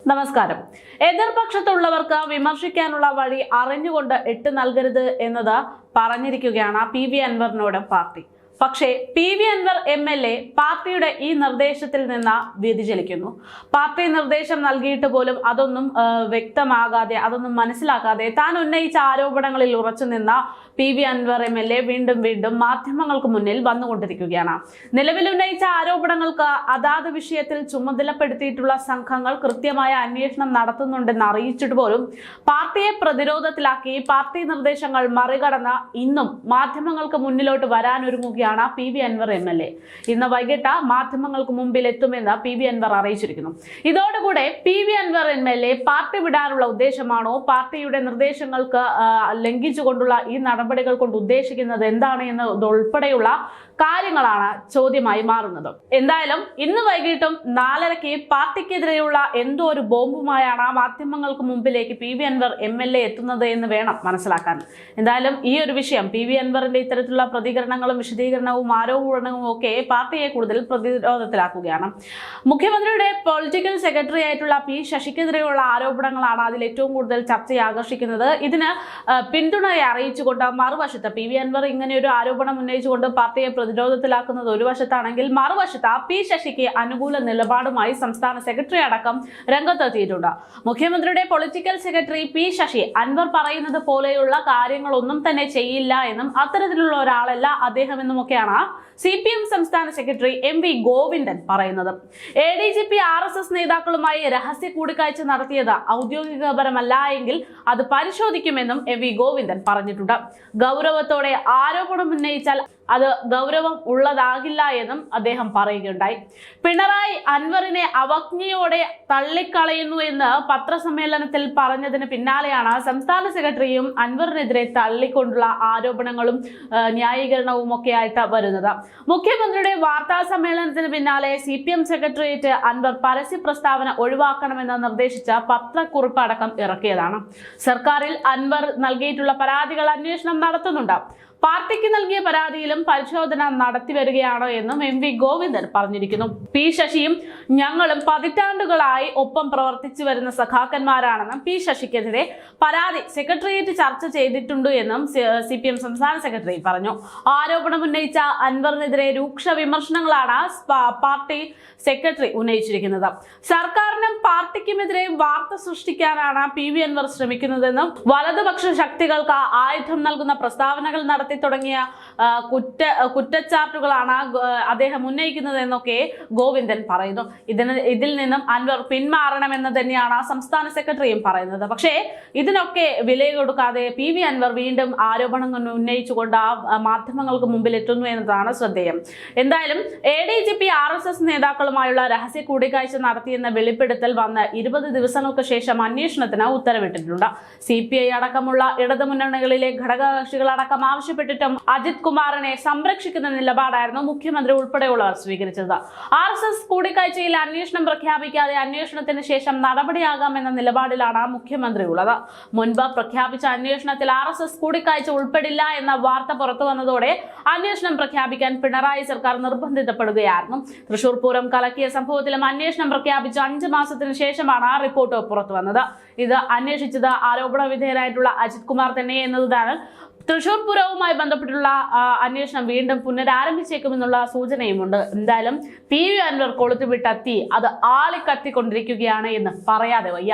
നമസ്കാരം. എതിർപക്ഷത്തുള്ളവർക്ക് വിമർശിക്കാനുള്ള വഴി അറിഞ്ഞുകൊണ്ട് ഇട്ട് നൽകരുത് എന്നത് പറഞ്ഞിരിക്കുകയാണ് പി.വി. അൻവറിനോട് പാർട്ടി. പക്ഷേ പി.വി. അൻവർ എം.എൽ.എ പാർട്ടിയുടെ ഈ നിർദ്ദേശത്തിൽ നിന്ന് വ്യതിചലിക്കുന്നു. പാർട്ടി നിർദ്ദേശം നൽകിയിട്ട് പോലും അതൊന്നും വ്യക്തമാകാതെ, അതൊന്നും മനസ്സിലാക്കാതെ താൻ ഉന്നയിച്ച ആരോപണങ്ങളിൽ ഉറച്ചു നിന്ന പി.വി. അൻവർ എം.എൽ.എ വീണ്ടും മാധ്യമങ്ങൾക്ക് മുന്നിൽ വന്നുകൊണ്ടിരിക്കുകയാണ്. നിലവിൽ ഉന്നയിച്ച ആരോപണങ്ങൾക്ക് അതാത് വിഷയത്തിൽ ചുമതലപ്പെടുത്തിയിട്ടുള്ള സംഘങ്ങൾ കൃത്യമായ അന്വേഷണം നടത്തുന്നുണ്ടെന്ന് അറിയിച്ചിട്ട് പോലും പാർട്ടിയെ പ്രതിരോധത്തിലാക്കി പാർട്ടി നിർദ്ദേശങ്ങൾ മറികടന്ന് ഇന്നും മാധ്യമങ്ങൾക്ക് മുന്നിലോട്ട് വരാനൊരുങ്ങുകയാണ് പി.വി. അൻവർ എം.എൽ.എ. ഇന്ന് വൈകിട്ട് മാധ്യമങ്ങൾക്ക് മുമ്പിൽ എത്തുമെന്ന് പി.വി. അൻവർ അറിയിച്ചിരിക്കുന്നു. ഇതോടുകൂടെ പി.വി. അൻവർ എം.എൽ.എ പാർട്ടി വിടാനുള്ള ഉദ്ദേശമാണോ, പാർട്ടിയുടെ നിർദ്ദേശങ്ങൾക്ക് ലംഘിച്ചുകൊണ്ടുള്ള ഈ നടപടികൾ കൊണ്ട് ഉദ്ദേശിക്കുന്നത് എന്താണ് എന്നതുൾപ്പെടെയുള്ള കാര്യങ്ങളാണ് ചോദ്യമായി മാറുന്നത്. എന്തായാലും ഇന്ന് വൈകിട്ടും 4:30 പാർട്ടിക്കെതിരെയുള്ള എന്തോ ഒരു ബോംബുമായാണ് മാധ്യമങ്ങൾക്ക് മുമ്പിലേക്ക് പി.വി. അൻവർ എം.എൽ.എ എത്തുന്നത് എന്ന് വേണം മനസ്സിലാക്കാൻ. എന്തായാലും ഈ ഒരു വിഷയം പി.വി. അൻവറിന്റെ ഇത്തരത്തിലുള്ള പ്രതികരണങ്ങളും വിശദീകരണവും ആരോപണവും ഒക്കെ പാർട്ടിയെ കൂടുതൽ പ്രതിരോധത്തിലാക്കുകയാണ്. മുഖ്യമന്ത്രിയുടെ പൊളിറ്റിക്കൽ സെക്രട്ടറി ആയിട്ടുള്ള പി ശശിക്കെതിരെയുള്ള ആരോപണങ്ങളാണ് അതിൽ ഏറ്റവും കൂടുതൽ ചർച്ചയെ ആകർഷിക്കുന്നത്. ഇതിന് പിന്തുണയെ അറിയിച്ചുകൊണ്ട് മറുവശത്ത് പി.വി. അൻവർ ഇങ്ങനെ ഒരു ആരോപണം ഉന്നയിച്ചുകൊണ്ട് പാർട്ടിയെ പ്രതിരോധത്തിലാക്കുന്നത് ഒരു വശത്താണെങ്കിൽ, മറുവശത്ത് പി ശശിക്ക് അനുകൂല നിലപാടുമായി സംസ്ഥാന സെക്രട്ടറി അടക്കം രംഗത്തെത്തിയിട്ടുണ്ട്. മുഖ്യമന്ത്രിയുടെ political secretary P Sasi Anwar പറയുന്നത് പോലെയുള്ള കാര്യങ്ങളൊന്നും തന്നെ ചെയ്യില്ല എന്നും അത്തരത്തിലുള്ള ഒരാളല്ല അദ്ദേഹം എന്നുമൊക്കെയാണ് CPM സംസ്ഥാന സെക്രട്ടറി M.V. ഗോവിന്ദൻ പറയുന്നത്. ADGP RSS നേതാക്കളുമായി രഹസ്യ കൂടിക്കാഴ്ച നടത്തിയത് ഔദ്യോഗികപരമല്ല എങ്കിൽ അത് പരിശോധിക്കുമെന്നും M.V. ഗോവിന്ദൻ പറഞ്ഞിട്ടുണ്ട്. ഗൗരവത്തോടെ ആരോപണം ഉന്നയിച്ചാൽ അത് ഗൗരവം ഉള്ളതാകില്ല എന്നും അദ്ദേഹം പറയുകയുണ്ടായി. പിണറായി അൻവറിനെ അവജ്ഞയോടെ തള്ളിക്കളയുന്നു എന്ന് പത്രസമ്മേളനത്തിൽ പറഞ്ഞതിന് പിന്നാലെയാണ് സംസ്ഥാന സെക്രട്ടറിയും അൻവറിനെതിരെ തള്ളിക്കൊണ്ടുള്ള ആരോപണങ്ങളും ന്യായീകരണവും ഒക്കെ ആയിട്ട് വരുന്നത്. മുഖ്യമന്ത്രിയുടെ വാർത്താ സമ്മേളനത്തിന് പിന്നാലെ CPM സെക്രട്ടേറിയറ്റ് അൻവർ പരസ്യ പ്രസ്താവന ഒഴിവാക്കണമെന്ന് നിർദ്ദേശിച്ച പത്രക്കുറിപ്പ് അടക്കം ഇറക്കിയതാണ്. സർക്കാരിൽ അൻവർ നൽകിയിട്ടുള്ള പരാതികൾ അന്വേഷണം നടത്തുന്നുണ്ട്. പാർട്ടിക്ക് നൽകിയ പരാതിയിലും പരിശോധന നടത്തിവരികയാണ് എന്നും M.V. ഗോവിന്ദൻ പറഞ്ഞിരിക്കുന്നു. പി ശശിയും ഞങ്ങളും പതിറ്റാണ്ടുകളായി ഒപ്പം പ്രവർത്തിച്ചു വരുന്ന സഖാക്കന്മാരാണെന്നും പി ശശിക്കെതിരെ പരാതി സെക്രട്ടേറിയറ്റ് ചർച്ച ചെയ്തിട്ടുണ്ട് എന്നും CPM സംസ്ഥാന സെക്രട്ടറി പറഞ്ഞു. ആരോപണം ഉന്നയിച്ച അൻവറിനെതിരെ രൂക്ഷ വിമർശനങ്ങളാണ് പാർട്ടി സെക്രട്ടറി ഉന്നയിച്ചിരിക്കുന്നത്. സർക്കാരിനും പാർട്ടിക്കുമെതിരെ വാർത്ത സൃഷ്ടിക്കാനാണ് പി.വി. അൻവർ ശ്രമിക്കുന്നതെന്നും വലതുപക്ഷ ശക്തികൾക്ക് ആയുധം നൽകുന്ന പ്രസ്താവനകൾ നടത്തി തുടങ്ങിയ കുറ്റച്ചാർട്ടുകളാണ് അദ്ദേഹം ഉന്നയിക്കുന്നത് എന്നൊക്കെ ഗോവിന്ദൻ പറയുന്നു. ഇതിൽ നിന്നും അൻവർ പിന്മാറണമെന്ന് തന്നെയാണ് സംസ്ഥാന സെക്രട്ടറിയും പറയുന്നത്. പക്ഷേ ഇതിനൊക്കെ വില കൊടുക്കാതെ പി.വി. അൻവർ വീണ്ടും ആരോപണങ്ങൾ ഉന്നയിച്ചുകൊണ്ട് മാധ്യമങ്ങൾക്ക് മുമ്പിൽ എത്തുന്നു എന്നതാണ് ശ്രദ്ധേയം. എന്തായാലും ADGP RSS നേതാക്കളുമായുള്ള രഹസ്യ കൂടിക്കാഴ്ച നടത്തിയെന്ന വെളിപ്പെടുത്തൽ വന്ന് 20 ദിവസങ്ങൾക്ക് ശേഷം അന്വേഷണത്തിന് ഉത്തരവിട്ടിട്ടുണ്ട്. CPI അടക്കമുള്ള ഇടതുമുന്നണികളിലെ ഘടകകക്ഷികളടക്കം ആവശ്യപ്പെട്ടിട്ടും അജിത് കുമാറിനെ സംരക്ഷിക്കുന്ന നിലപാടായിരുന്നു മുഖ്യമന്ത്രി ഉൾപ്പെടെയുള്ളവർ സ്വീകരിച്ചത്. RSS കൂടിക്കാഴ്ചയിൽ അന്വേഷണം പ്രഖ്യാപിക്കാതെ അന്വേഷണത്തിന് ശേഷം നടപടിയാകാമെന്ന നിലപാടിലാണ് മുഖ്യമന്ത്രി ഉള്ളത്. മുൻപ് പ്രഖ്യാപിച്ച അന്വേഷണത്തിൽ RSS കൂടിക്കാഴ്ച ഉൾപ്പെടില്ല എന്ന വാർത്ത പുറത്തു വന്നതോടെ അന്വേഷണം പ്രഖ്യാപിക്കാൻ പിണറായി സർക്കാർ നിർബന്ധിതപ്പെടുകയായിരുന്നു. തൃശൂർ പൂരം കലക്കിയ സംഭവത്തിലും അന്വേഷണം പ്രഖ്യാപിച്ച 5 മാസത്തിന് ശേഷമാണ് റിപ്പോർട്ട് പുറത്തു വന്നത്. ഇത് അന്വേഷിച്ചത് ആരോപണ വിധേയരായിട്ടുള്ള അജിത് കുമാർ തന്നെ എന്നതാണ്. തൃശൂർ പൂരവുമായി ബന്ധപ്പെട്ടുള്ള അന്വേഷണം വീണ്ടും പുനരാരംഭിച്ചേക്കുമെന്നുള്ള സൂചനയുമുണ്ട്. എന്തായാലും പി.വി. അൻവർ കൊളുത്തുവിട്ട തീ അത് ആളിക്കത്തിക്കൊണ്ടിരിക്കുകയാണ് എന്ന് പറയാതെ വയ്യ.